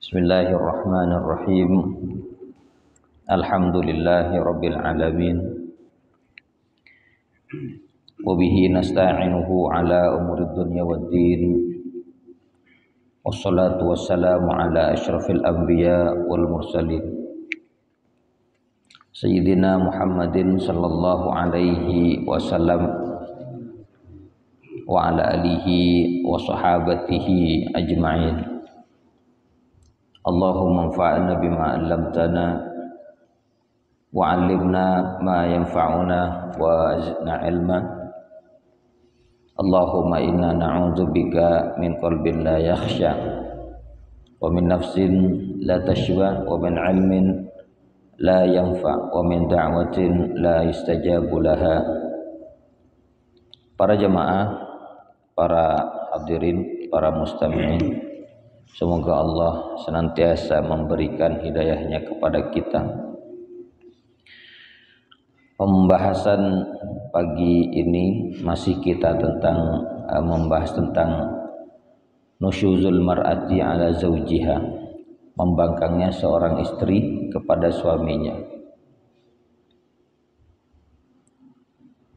Bismillahirrahmanirrahim. Alhamdulillahi rabbil alamin. Wa bihi nasta'inuhu ala umurid dunya waddin. Wassalatu wassalamu ala asyrafil anbiya wal mursalin. Sayyidina Muhammadin sallallahu alaihi wasallam wa ala alihi wa sahabatihi ajma'in. Allahumma anfa'na bima 'allamtana wa 'allimna ma yanfa'una wa zidna 'ilma. Allahumma inna na'udzubika min qalbin la yakhsha wa min nafsin la tashwa wa min 'ilmin la yanfa' wa min da'watin la yustajabu laha. Para jemaah, para hadirin, para mustami'in, semoga Allah senantiasa memberikan hidayahnya kepada kita. Pembahasan pagi ini masih kita membahas tentang nusyuzul mar'ati ala zawjiha, membangkangnya seorang istri kepada suaminya.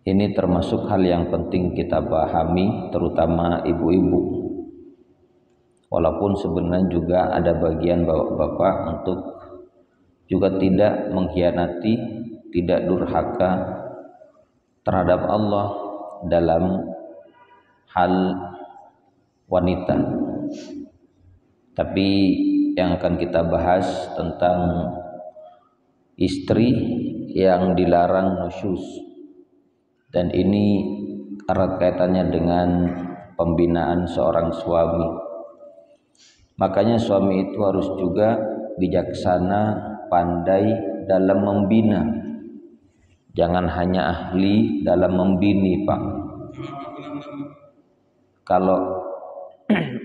Ini termasuk hal yang penting kita pahami, terutama ibu-ibu. Walaupun sebenarnya juga ada bagian bapak-bapak untuk juga tidak mengkhianati, tidak durhaka terhadap Allah dalam hal wanita. Tapi yang akan kita bahas tentang istri yang dilarang nusyuz, dan ini erat kaitannya dengan pembinaan seorang suami. Makanya suami itu harus juga bijaksana, pandai dalam membina. Jangan hanya ahli dalam membini, Pak. Kalau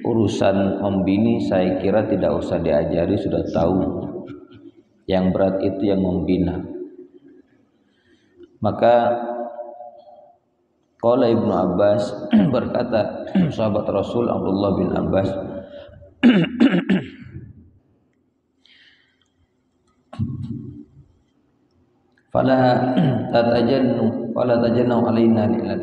urusan membini saya kira tidak usah diajari, sudah tahu. Yang berat itu yang membina. Maka qala Ibnu Abbas berkata, sahabat Rasul Abdullah bin Abbas, fala tajannu alaina lilat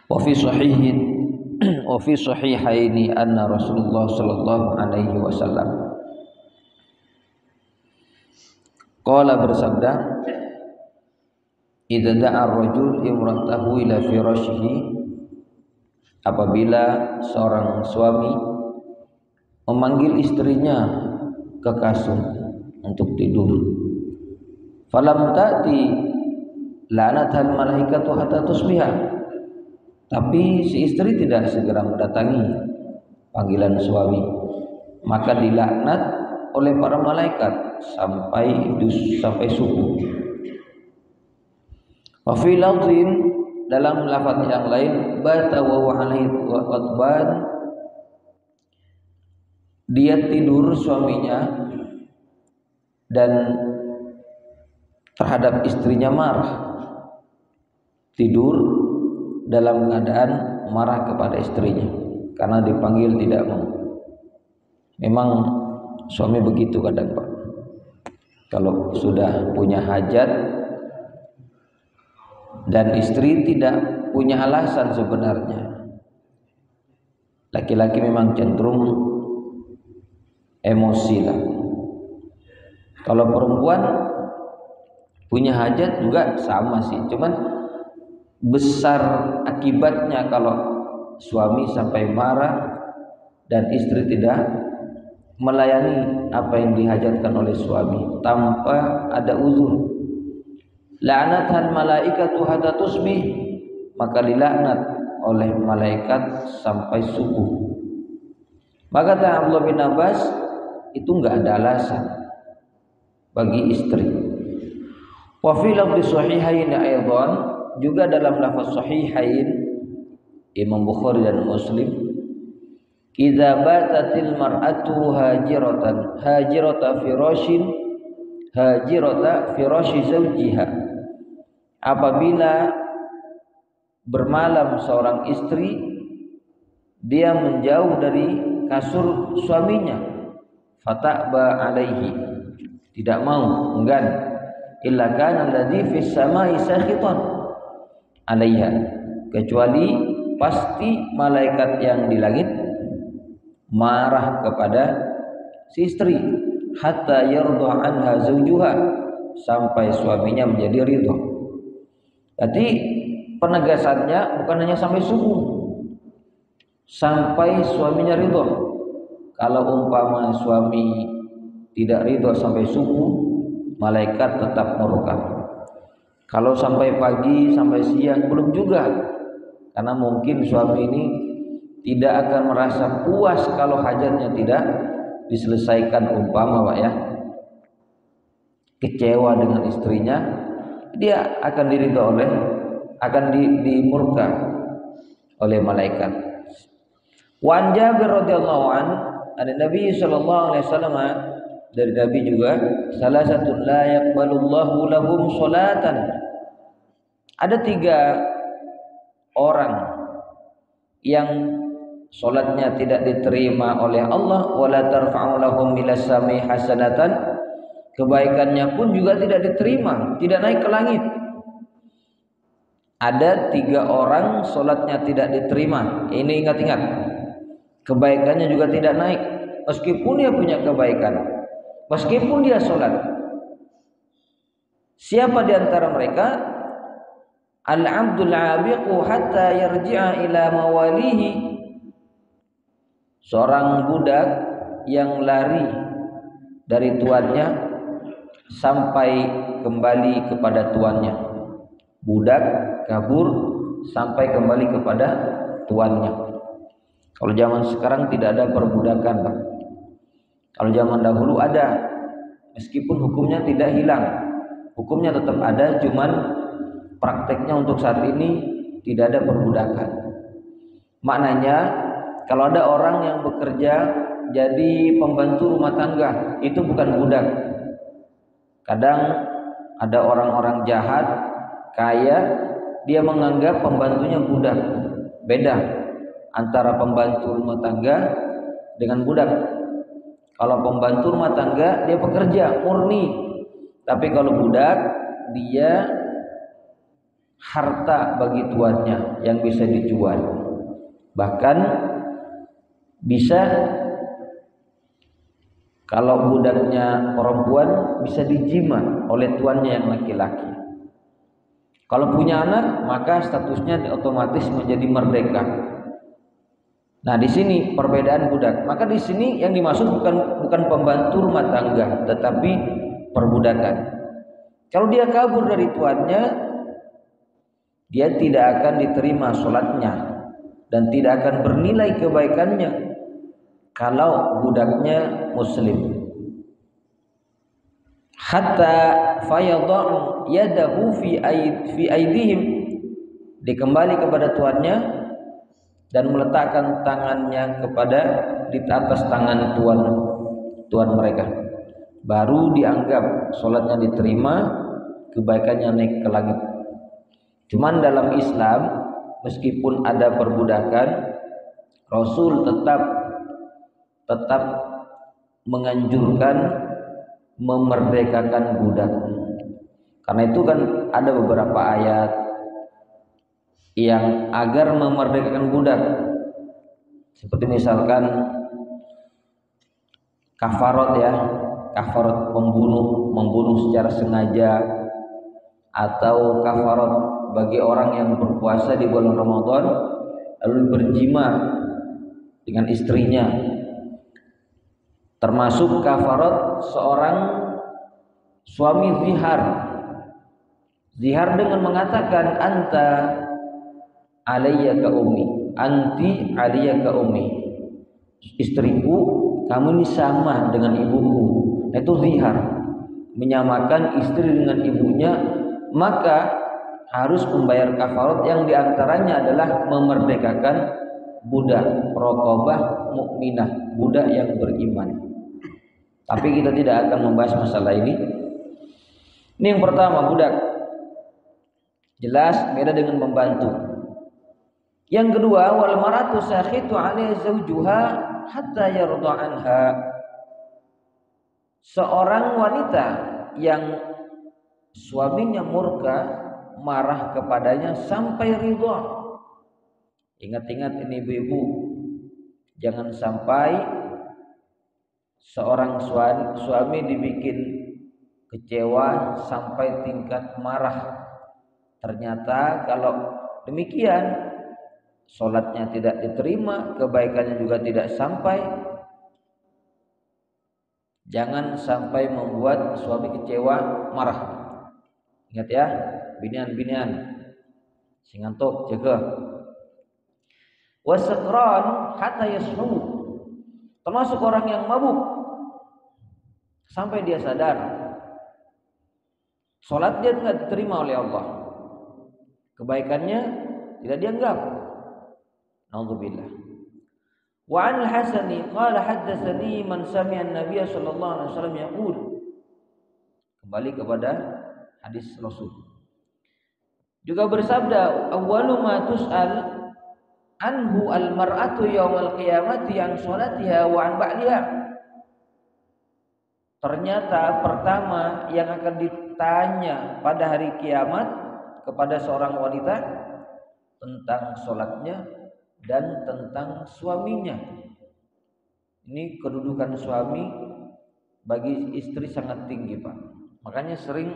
wa fi sahihaini anna Rasulullah sallallahu alaihi wasallam qala, bersabda, idza da'a ar-rajul imratahu ila firashihi, apabila seorang suami memanggil istrinya ke kasur untuk tidur, falam ta'ti la'anatal malaikatu hatta tusbiha, tapi si istri tidak segera mendatangi panggilan suami, maka dilaknat oleh para malaikat sampai subuh. Wa fi lafzin, dalam lafaz yang lain, bata wa huwa alaihi ghadban, dia tidur suaminya dan terhadap istrinya marah. Tidur dalam keadaan marah kepada istrinya karena dipanggil tidak mau. Memang suami begitu kadang, Pak. Kalau sudah punya hajat dan istri tidak punya alasan sebenarnya. Laki-laki memang cenderung emosi lah. Kalau perempuan punya hajat juga sama sih, cuman besar akibatnya kalau suami sampai marah dan istri tidak melayani apa yang dihajatkan oleh suami tanpa ada uzur. La'natan malaikatu hatta tusbih, maka dilaknat oleh malaikat sampai subuh. Maka kata Abdullah bin Abbas, itu enggak ada alasan bagi istri. Wa fi lafzi sahihain aidan, juga dalam lafaz sahihain Imam Bukhari dan Muslim, idza batatil mar'atu hajirata firashi zawjiha, apabila bermalam seorang istri, dia menjauh dari kasur suaminya, fata'ba alaihi, tidak mau, enggan, illa kana alladhi fis samai sakhitan alaiha, kecuali pasti malaikat yang di langit marah kepada si istri, hatta yarda anha zawjuha, sampai suaminya menjadi ridho. Jadi penegasannya bukan hanya sampai subuh, sampai suaminya ridho. Kalau umpama suami tidak ridho sampai subuh, malaikat tetap murka. Kalau sampai pagi, sampai siang, belum juga, karena mungkin suami ini tidak akan merasa puas kalau hajatnya tidak diselesaikan, umpama Pak ya, kecewa dengan istrinya, dia akan dimurka oleh malaikat. Wan Jabir radhiyallahu an, ada Nabi sallallahu alaihi wasallam, dari Nabi juga, salah satu la yaqbalullahu lahum salatan. Ada 3 orang yang salatnya tidak diterima oleh Allah, wala tarfa'u lahum milas sami hasanatan, kebaikannya pun juga tidak diterima, tidak naik ke langit. Ada 3 orang salatnya tidak diterima. Ini ingat-ingat, kebaikannya juga tidak naik, meskipun dia punya kebaikan, meskipun dia salat. Siapa di antara mereka? Al-abdul abiqu hatta yarji'a ila mawalihi, seorang budak yang lari dari tuannya sampai kembali kepada tuannya. Budak kabur sampai kembali kepada tuannya. Kalau zaman sekarang tidak ada perbudakan, Pak. Kalau zaman dahulu ada, meskipun hukumnya tidak hilang, hukumnya tetap ada, cuman prakteknya untuk saat ini tidak ada perbudakan. Maknanya kalau ada orang yang bekerja jadi pembantu rumah tangga, itu bukan budak. Kadang ada orang-orang jahat, kaya, dia menganggap pembantunya budak. Beda antara pembantu rumah tangga dengan budak. Kalau pembantu rumah tangga dia pekerja murni, tapi kalau budak dia harta bagi tuannya yang bisa dijual. Bahkan bisa, kalau budaknya perempuan, bisa dijima oleh tuannya yang laki-laki. Kalau punya anak, maka statusnya otomatis menjadi merdeka. Nah, di sini perbedaan budak. Maka di sini yang dimaksud bukan pembantu rumah tangga, tetapi perbudakan. Kalau dia kabur dari tuannya, dia tidak akan diterima sholatnya dan tidak akan bernilai kebaikannya kalau budaknya muslim. Hatta fayadha'u yadahu fi aidihim, dikembali kepada tuannya dan meletakkan tangannya di atas tangan tuan mereka, baru dianggap sholatnya diterima, kebaikannya naik ke langit. Cuman dalam Islam, meskipun ada perbudakan, Rasul tetap menganjurkan memerdekakan budak. Karena itu kan ada beberapa ayat yang agar memerdekakan budak, seperti misalkan kafarat ya, kafarat membunuh secara sengaja, atau kafarat bagi orang yang berpuasa di bulan Ramadan lalu berjima dengan istrinya, termasuk kafarat seorang suami zihar dengan mengatakan anta alayya ka ummi, anti alayya ka ummi, istriku, kamu ini sama dengan ibuku. Itu zihar, menyamakan istri dengan ibunya, maka harus membayar kafarat yang diantaranya adalah memerdekakan budak, raqabah mukminah, budak yang beriman. Tapi kita tidak akan membahas masalah ini. Ini yang pertama, budak. Jelas beda dengan pembantu. Yang kedua, wal maratu sakhitu 'alaiha zawjuha hatta yarda anha. Seorang wanita yang suaminya murka, marah kepadanya sampai ridha. Ingat-ingat ini ibu-ibu, jangan sampai seorang suami dibikin kecewa sampai tingkat marah. Ternyata kalau demikian, sholatnya tidak diterima, kebaikannya juga tidak sampai. Jangan sampai membuat suami kecewa, marah. Ingat ya, binian-binian, sing ngantuk jaga. Wasakran hatta yashu, termasuk orang yang mabuk sampai dia sadar, sholat dia tidak diterima oleh Allah, kebaikannya tidak dianggap. Naudzubillah. Wa 'an al-Hasani qala haddatsani man sami'a an-nabiy sallallahu alaihi wasallam yaqul. Kembali kepada hadis Rasul. Juga bersabda, awwalu ma tus'al anhu al-mar'atu yaumal qiyamati an sholatiha wa an ba'liha. Ternyata pertama yang akan ditanya pada hari kiamat kepada seorang wanita tentang sholatnya dan tentang suaminya. Ini kedudukan suami bagi istri sangat tinggi, Pak. Makanya sering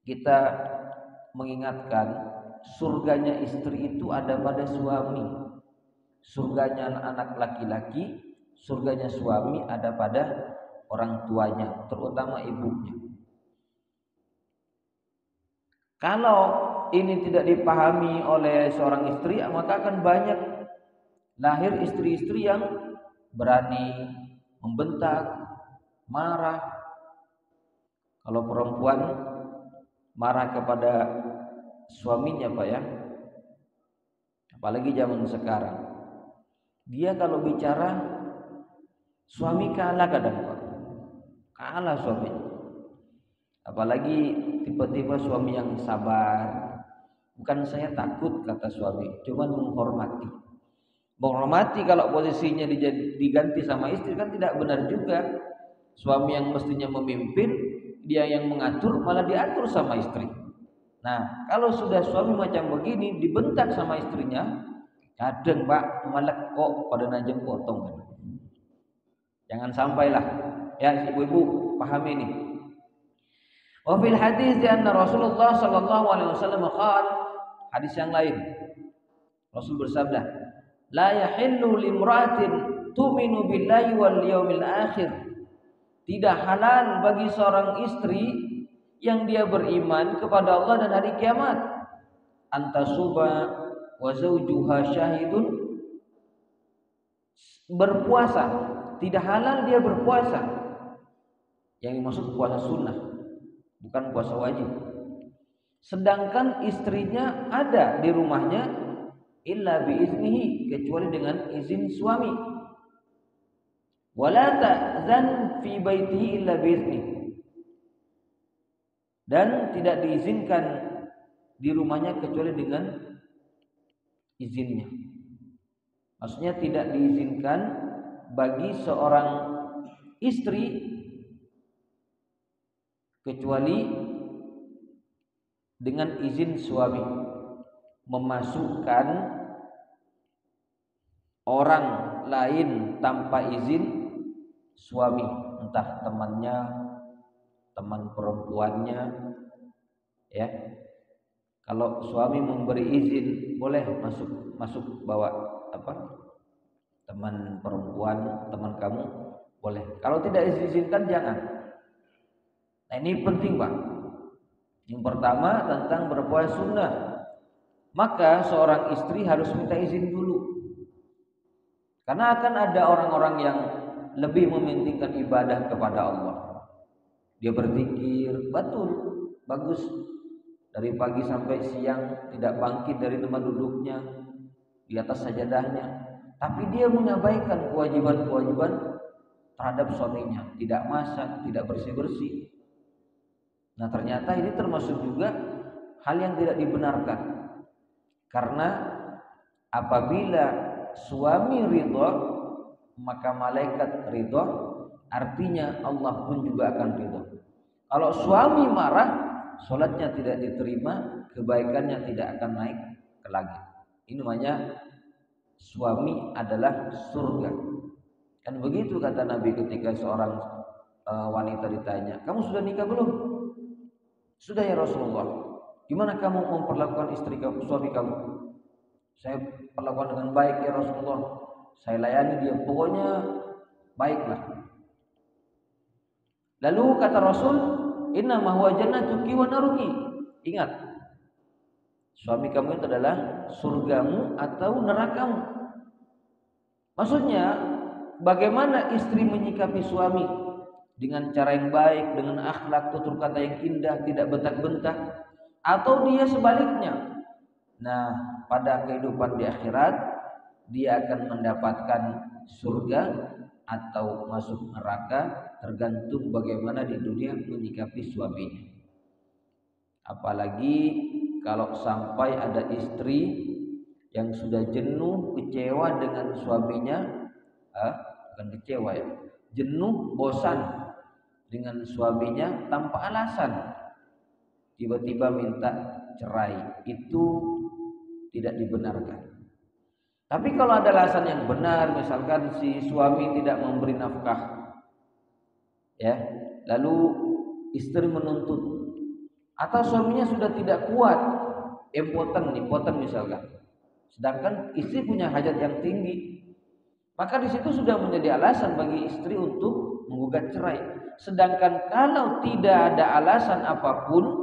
kita mengingatkan, surganya istri itu ada pada suami. Surganya anak laki-laki, surganya suami ada pada orang tuanya, terutama ibunya. Kalau ini tidak dipahami oleh seorang istri, maka akan banyak lahir istri-istri yang berani membentak, marah. Kalau perempuan marah kepada suaminya, Pak ya, apalagi zaman sekarang, dia kalau bicara suami kalah kadang, Pak, kalah suami. Apalagi tiba-tiba suami yang sabar. Bukan saya takut kata suami, cuma menghormati. Menghormati kalau posisinya diganti sama istri kan tidak benar juga. Suami yang mestinya memimpin, dia yang mengatur, malah diatur sama istri. Nah, kalau sudah suami macam begini dibentak sama istrinya, kadang Pak malah kok pada najeng potong. Jangan sampailah ya ibu-ibu, pahami ini. Wa fil hadis anna Rasulullah sallallahu alaihi wasallam qala, hadis yang lain Rasul bersabda, la yahillu limra'atin tu'minu billahi wal yawmil akhir. Tidak halal bagi seorang istri yang dia beriman kepada Allah dan hari kiamat, antasuba wa zawjuha syahidun, berpuasa. Tidak halal dia berpuasa. Yang dimaksud puasa sunnah, bukan puasa wajib. Sedangkan istrinya ada di rumahnya, illa biiznihi, kecuali dengan izin suami. Wala ta'zan fi baitihi illa biiznihi, dan tidak diizinkan di rumahnya kecuali dengan izinnya. Maksudnya tidak diizinkan bagi seorang istri kecuali dengan izin suami memasukkan orang lain tanpa izin suami, entah temannya, teman perempuannya, ya. Kalau suami memberi izin, boleh masuk bawa teman perempuan, teman kamu, boleh. Kalau tidak diizinkan jangan. Nah, ini penting, Pak. Yang pertama tentang berpuasa sunnah, maka seorang istri harus minta izin dulu, karena akan ada orang-orang yang lebih mementingkan ibadah kepada Allah. Dia berzikir, betul, bagus, dari pagi sampai siang tidak bangkit dari tempat duduknya, di atas sajadahnya, tapi dia mengabaikan kewajiban-kewajiban terhadap suaminya, tidak masak, tidak bersih-bersih. Nah, ternyata ini termasuk juga hal yang tidak dibenarkan, karena Apabila suami ridho, maka malaikat ridho, artinya Allah pun juga akan ridho. Kalau suami marah, sholatnya tidak diterima, kebaikannya tidak akan naik ke langit. Ini namanya suami adalah surga. Kan begitu kata Nabi ketika seorang wanita ditanya, kamu sudah nikah belum? Sudah ya Rasulullah. Gimana kamu memperlakukan istri kamu, suami kamu? Saya perlakukan dengan baik ya Rasulullah. Saya layani dia, pokoknya baiklah. Lalu kata Rasul, inna ma huwa jannatuki wa naruki. Ingat, suami kamu itu adalah surgamu atau nerakamu. Maksudnya, bagaimana istri menyikapi suami dengan cara yang baik, dengan akhlak, tutur kata yang indah, tidak bentak-bentak, atau dia sebaliknya. Nah, pada kehidupan di akhirat dia akan mendapatkan surga atau masuk neraka, tergantung bagaimana di dunia menyikapi suaminya. Apalagi kalau sampai ada istri yang sudah jenuh, kecewa dengan suaminya, bukan kecewa ya, jenuh, bosan dengan suaminya tanpa alasan, tiba-tiba minta cerai, itu tidak dibenarkan. Tapi kalau ada alasan yang benar, misalkan si suami tidak memberi nafkah, ya, lalu istri menuntut, atau suaminya sudah tidak kuat, impoten misalkan, sedangkan istri punya hajat yang tinggi, maka di situ sudah menjadi alasan bagi istri untuk menggugat cerai. Sedangkan kalau tidak ada alasan apapun,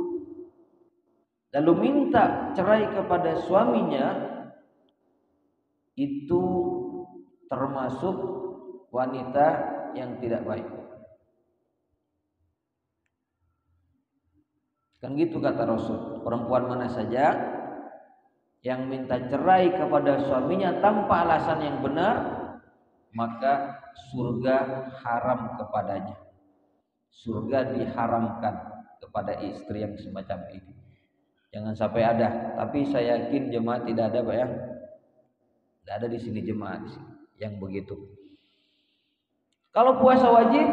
lalu minta cerai kepada suaminya, itu termasuk wanita yang tidak baik. Kan gitu kata Rasul, perempuan mana saja yang minta cerai kepada suaminya tanpa alasan yang benar, maka surga haram kepadanya. Surga diharamkan kepada istri yang semacam ini. Jangan sampai ada, tapi saya yakin jemaah tidak ada, Pak ya. Tidak ada di sini jemaah di sini yang begitu. Kalau puasa wajib,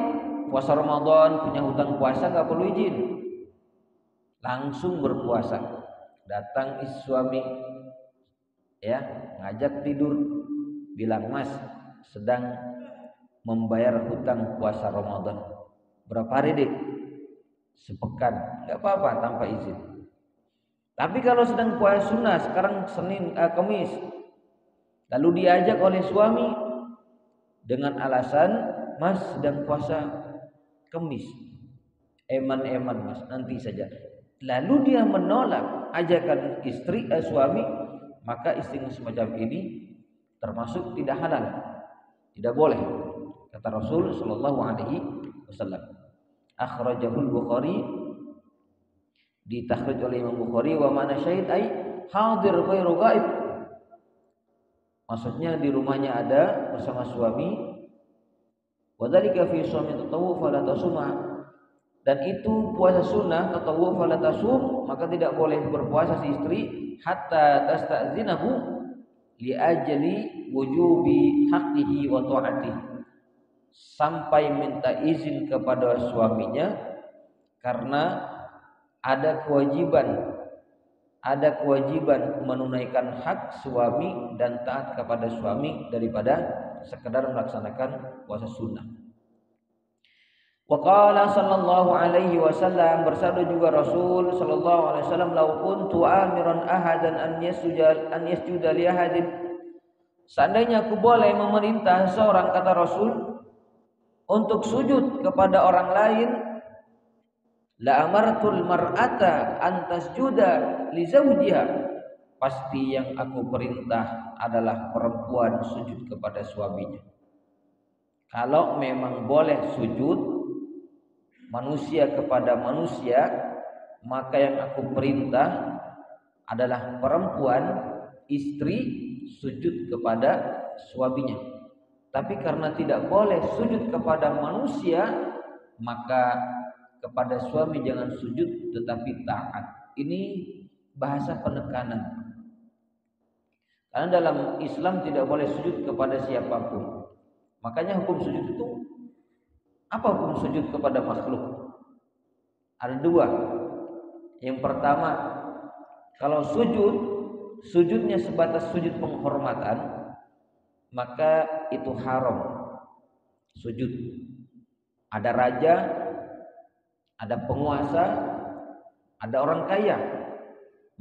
puasa Ramadan, punya hutang puasa nggak perlu izin, langsung berpuasa. Datang suami, ya, ngajak tidur, bilang Mas sedang membayar hutang puasa Ramadan. Berapa hari dek? Sepekan, nggak apa-apa tanpa izin. Tapi kalau sedang puasa sunnah, sekarang Kamis, lalu diajak oleh suami dengan alasan, Mas sedang puasa Kamis, eman Mas, nanti saja. Lalu dia menolak ajakan suami, maka istri semacam ini termasuk tidak halal, tidak boleh. Kata Rasul Shallallahu Alaihi Wasallam, akhrajahul Bukhari, ditakhrij oleh Imam Bukhari, wa mana syahid ay hadir ghairu ghaib. Maksudnya di rumahnya ada bersama suami. Wadzalika fi shaumi tatawwu fala tasuma. Dan itu puasa sunnah tatawwu fala tasum, maka tidak boleh berpuasa si istri hatta tasta'zinahu li ajli wujubi haqqihi wa ta'atihi. Sampai minta izin kepada suaminya karena ada kewajiban menunaikan hak suami dan taat kepada suami daripada sekedar melaksanakan puasa sunnah. Wa qala sallallahu alaihi wasallam, bersabda juga Rasul sallallahu alaihi wasallam, "Lau kuntu amiran ahadan an yasjuda li ahadin." Seandainya aku boleh memerintah seorang, kata Rasul, untuk sujud kepada orang lain, la amartul mar'ata an tasjuda li zawjiha. Pasti yang aku perintah adalah perempuan sujud kepada suaminya. Kalau memang boleh sujud manusia kepada manusia, maka yang aku perintah adalah perempuan, istri sujud kepada suaminya. Tapi karena tidak boleh sujud kepada manusia, maka kepada suami jangan sujud tetapi taat. Ini bahasa penekanan. Karena dalam Islam tidak boleh sujud kepada siapapun. Makanya hukum sujud itu, apa hukum sujud kepada makhluk? Ada dua. Yang pertama, kalau sujudnya sebatas sujud penghormatan, maka itu haram sujud. Ada raja, ada penguasa, ada orang kaya,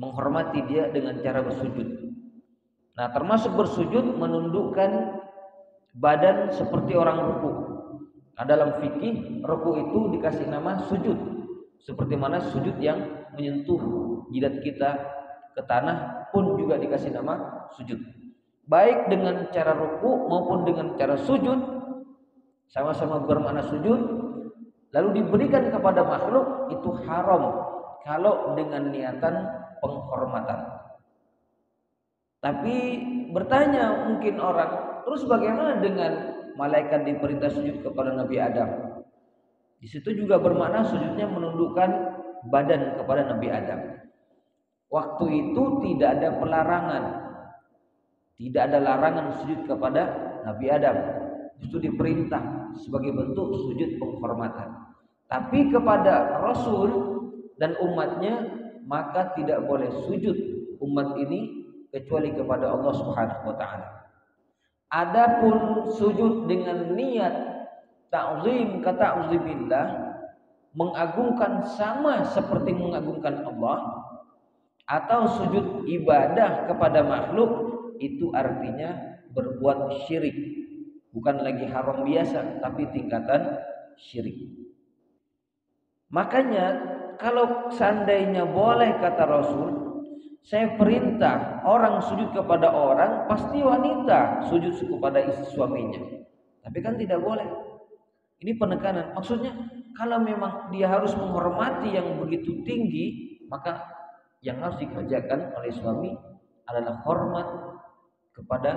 menghormati dia dengan cara bersujud. Nah, termasuk bersujud menundukkan badan seperti orang ruku. Nah, dalam fikih ruku itu dikasih nama sujud, seperti mana sujud yang menyentuh jidat kita ke tanah pun juga dikasih nama sujud. Baik dengan cara ruku maupun dengan cara sujud, sama-sama bermakna sujud, lalu diberikan kepada makhluk, itu haram kalau dengan niatan penghormatan. Tapi bertanya mungkin orang, terus bagaimana dengan malaikat diperintah sujud kepada Nabi Adam? Di situ juga bermakna sujudnya menundukkan badan kepada Nabi Adam. Waktu itu tidak ada pelarangan, tidak ada larangan sujud kepada Nabi Adam. Itu diperintah sebagai bentuk sujud penghormatan. Tapi kepada Rasul dan umatnya, maka tidak boleh sujud umat ini kecuali kepada Allah Subhanahu wa taala. Adapun sujud dengan niat ta'zim ka ta'zimillah, mengagungkan sama seperti mengagungkan Allah, atau sujud ibadah kepada makhluk, itu artinya berbuat syirik. Bukan lagi haram biasa, tapi tingkatan syirik. Makanya kalau seandainya boleh, kata Rasul, saya perintah orang sujud kepada orang, pasti wanita sujud kepada istri suaminya. Tapi kan tidak boleh. Ini penekanan. Maksudnya kalau memang dia harus menghormati yang begitu tinggi, maka yang harus dikerjakan oleh suami adalah hormat kepada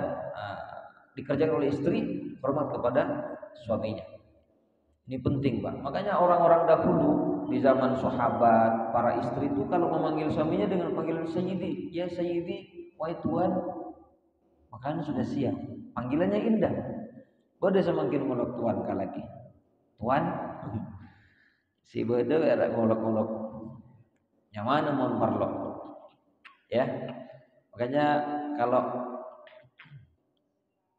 dikerjakan oleh istri, hormat kepada suaminya. Ini penting, Pak. Makanya orang-orang dahulu di zaman sahabat, para istri itu kalau memanggil suaminya dengan panggilan sayyidi, ya sayyidi, wahai tuan, makanya sudah siap. Panggilannya indah. Bode semakin ngolok tuan kalaki. Tuan, si bode era ngolok-ngolok. Yang mana mohon parlok. Ya. Makanya kalau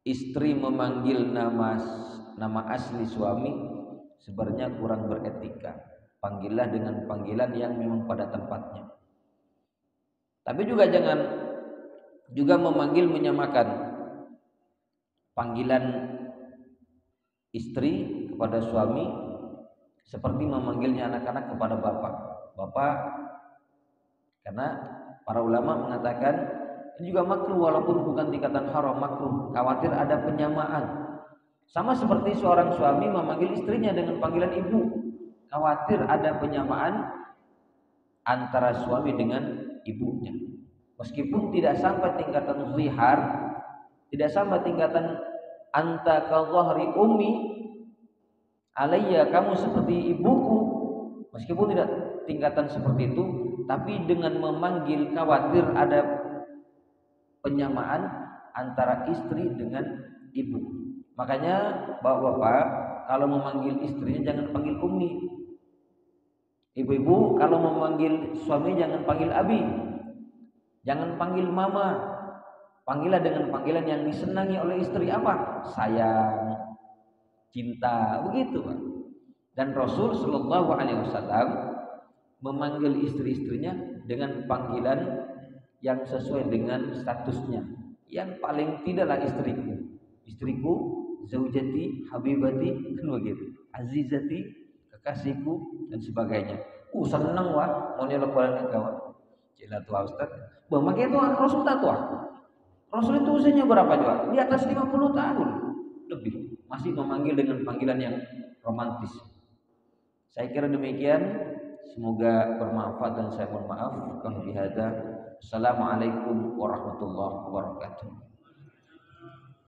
istri memanggil nama asli suami, sebenarnya kurang beretika. Panggillah dengan panggilan yang memang pada tempatnya. Tapi juga jangan juga memanggil menyamakan panggilan istri kepada suami seperti memanggilnya anak-anak kepada bapak. Bapak, karena para ulama mengatakan ini juga makruh, walaupun bukan tingkatan haram, makruh. Khawatir ada penyamaan. Sama seperti seorang suami memanggil istrinya dengan panggilan ibu. Khawatir ada penyamaan antara suami dengan ibunya. Meskipun tidak sampai tingkatan zihar, tidak sampai tingkatan anta ka dhahri ummi alayya, kamu seperti ibuku, meskipun tidak tingkatan seperti itu, tapi dengan memanggil khawatir ada penyamaan antara istri dengan ibu. Makanya bapak-bapak kalau memanggil istrinya jangan panggil ummi. Ibu-ibu kalau memanggil suami jangan panggil abi, jangan panggil mama. Panggillah dengan panggilan yang disenangi oleh istri. Apa? Sayang, cinta, begitu. Dan Rasul Shallallahu Alaihi Wasallam memanggil istri-istrinya dengan panggilan yang sesuai dengan statusnya. Yang paling tidaklah istriku, zaujati, habibati, kan begitu, azizati, kekasihku, dan sebagainya. Senang wah, mau nyelok barang kawan. Cila tua Ustaz. Makanya itu Rasul tak tua. Rasul itu usianya berapa juga? Di atas 50 tahun lebih, masih memanggil dengan panggilan yang romantis. Saya kira demikian. Semoga bermanfaat dan saya mohon maaf. Assalamualaikum warahmatullahi wabarakatuh.